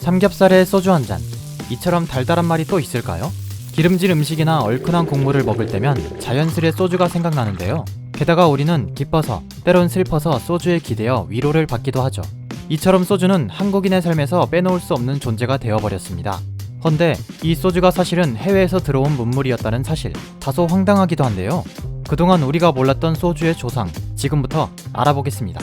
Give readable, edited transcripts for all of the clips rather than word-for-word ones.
삼겹살에 소주 한 잔. 이처럼 달달한 말이 또 있을까요? 기름진 음식이나 얼큰한 국물을 먹을 때면 자연스레 소주가 생각나는데요. 게다가 우리는 기뻐서, 때론 슬퍼서 소주에 기대어 위로를 받기도 하죠. 이처럼 소주는 한국인의 삶에서 빼놓을 수 없는 존재가 되어버렸습니다. 헌데 이 소주가 사실은 해외에서 들어온 문물이었다는 사실, 다소 황당하기도 한데요. 그동안 우리가 몰랐던 소주의 조상, 지금부터 알아보겠습니다.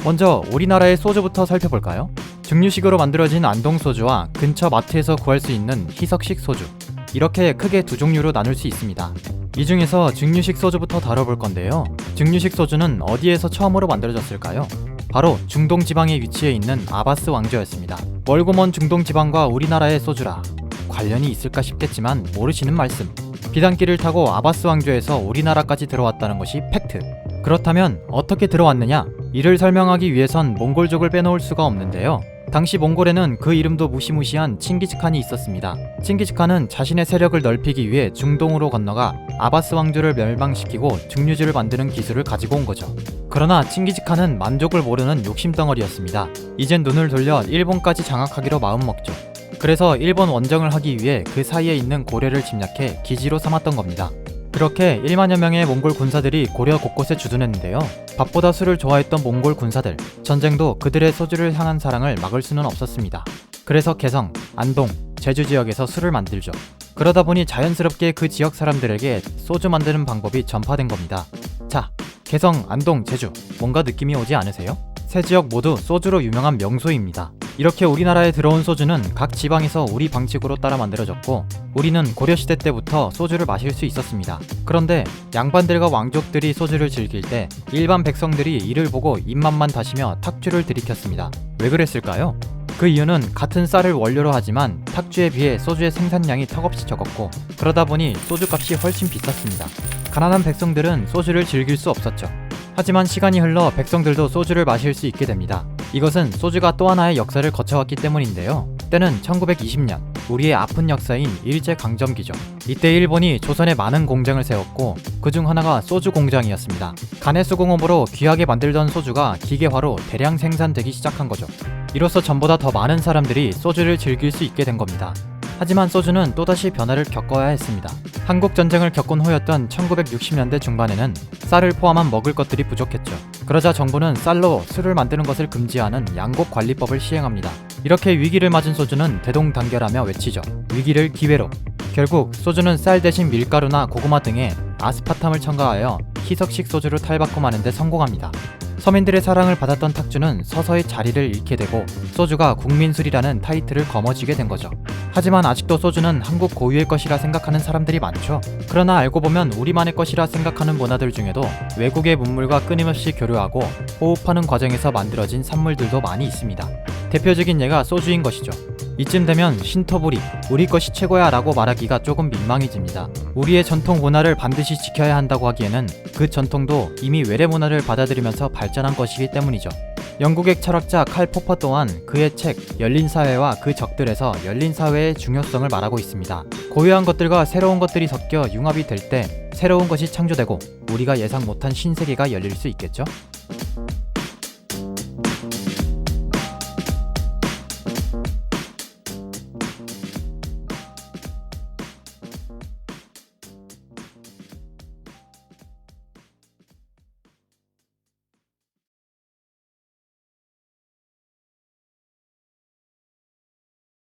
먼저 우리나라의 소주부터 살펴볼까요? 증류식으로 만들어진 안동소주와 근처 마트에서 구할 수 있는 희석식 소주, 이렇게 크게 두 종류로 나눌 수 있습니다. 이 중에서 증류식 소주부터 다뤄볼 건데요. 증류식 소주는 어디에서 처음으로 만들어졌을까요? 바로 중동 지방에 위치해 있는 아바스 왕조였습니다. 멀고 먼 중동 지방과 우리나라의 소주라 관련이 있을까 싶겠지만 모르시는 말씀. 비단길을 타고 아바스 왕조에서 우리나라까지 들어왔다는 것이 팩트. 그렇다면 어떻게 들어왔느냐? 이를 설명하기 위해선 몽골족을 빼놓을 수가 없는데요. 당시 몽골에는 그 이름도 무시무시한 칭기즈칸이 있었습니다. 칭기즈칸은 자신의 세력을 넓히기 위해 중동으로 건너가 아바스 왕조를 멸망시키고 증류주를 만드는 기술을 가지고 온 거죠. 그러나 칭기즈칸은 만족을 모르는 욕심덩어리였습니다. 이젠 눈을 돌려 일본까지 장악하기로 마음먹죠. 그래서 일본 원정을 하기 위해 그 사이에 있는 고려를 침략해 기지로 삼았던 겁니다. 그렇게 1만여 명의 몽골 군사들이 고려 곳곳에 주둔했는데요. 밥보다 술을 좋아했던 몽골 군사들, 전쟁도 그들의 소주를 향한 사랑을 막을 수는 없었습니다. 그래서 개성, 안동, 제주 지역에서 술을 만들죠. 그러다 보니 자연스럽게 그 지역 사람들에게 소주 만드는 방법이 전파된 겁니다. 자, 개성, 안동, 제주, 뭔가 느낌이 오지 않으세요? 세 지역 모두 소주로 유명한 명소입니다. 이렇게 우리나라에 들어온 소주는 각 지방에서 우리 방식으로 따라 만들어졌고, 우리는 고려시대 때부터 소주를 마실 수 있었습니다. 그런데 양반들과 왕족들이 소주를 즐길 때 일반 백성들이 이를 보고 입맛만 다시며 탁주를 들이켰습니다. 왜 그랬을까요? 그 이유는 같은 쌀을 원료로 하지만 탁주에 비해 소주의 생산량이 턱없이 적었고, 그러다 보니 소주값이 훨씬 비쌌습니다. 가난한 백성들은 소주를 즐길 수 없었죠. 하지만 시간이 흘러 백성들도 소주를 마실 수 있게 됩니다. 이것은 소주가 또 하나의 역사를 거쳐왔기 때문인데요. 때는 1920년, 우리의 아픈 역사인 일제강점기죠. 이때 일본이 조선에 많은 공장을 세웠고, 그중 하나가 소주 공장이었습니다. 가내수공업으로 귀하게 만들던 소주가 기계화로 대량 생산되기 시작한 거죠. 이로써 전보다 더 많은 사람들이 소주를 즐길 수 있게 된 겁니다. 하지만 소주는 또다시 변화를 겪어야 했습니다. 한국전쟁을 겪은 후였던 1960년대 중반에는 쌀을 포함한 먹을 것들이 부족했죠. 그러자 정부는 쌀로 술을 만드는 것을 금지하는 양곡관리법을 시행합니다. 이렇게 위기를 맞은 소주는 대동단결하며 외치죠. 위기를 기회로. 결국 소주는 쌀 대신 밀가루나 고구마 등의 아스파탐을 첨가하여 희석식 소주로 탈바꿈하는 데 성공합니다. 서민들의 사랑을 받았던 탁주는 서서히 자리를 잃게 되고 소주가 국민술이라는 타이틀을 거머쥐게 된 거죠. 하지만 아직도 소주는 한국 고유의 것이라 생각하는 사람들이 많죠. 그러나 알고 보면 우리만의 것이라 생각하는 문화들 중에도 외국의 문물과 끊임없이 교류하고 호흡하는 과정에서 만들어진 산물들도 많이 있습니다. 대표적인 예가 소주인 것이죠. 이쯤 되면 신토부리, 우리 것이 최고야 라고 말하기가 조금 민망해집니다. 우리의 전통 문화를 반드시 지켜야 한다고 하기에는 그 전통도 이미 외래 문화를 받아들이면서 발전한 것이기 때문이죠. 영국의 철학자 칼 포퍼 또한 그의 책 열린 사회와 그 적들에서 열린 사회의 중요성을 말하고 있습니다. 고유한 것들과 새로운 것들이 섞여 융합이 될 때 새로운 것이 창조되고 우리가 예상 못한 신세계가 열릴 수 있겠죠?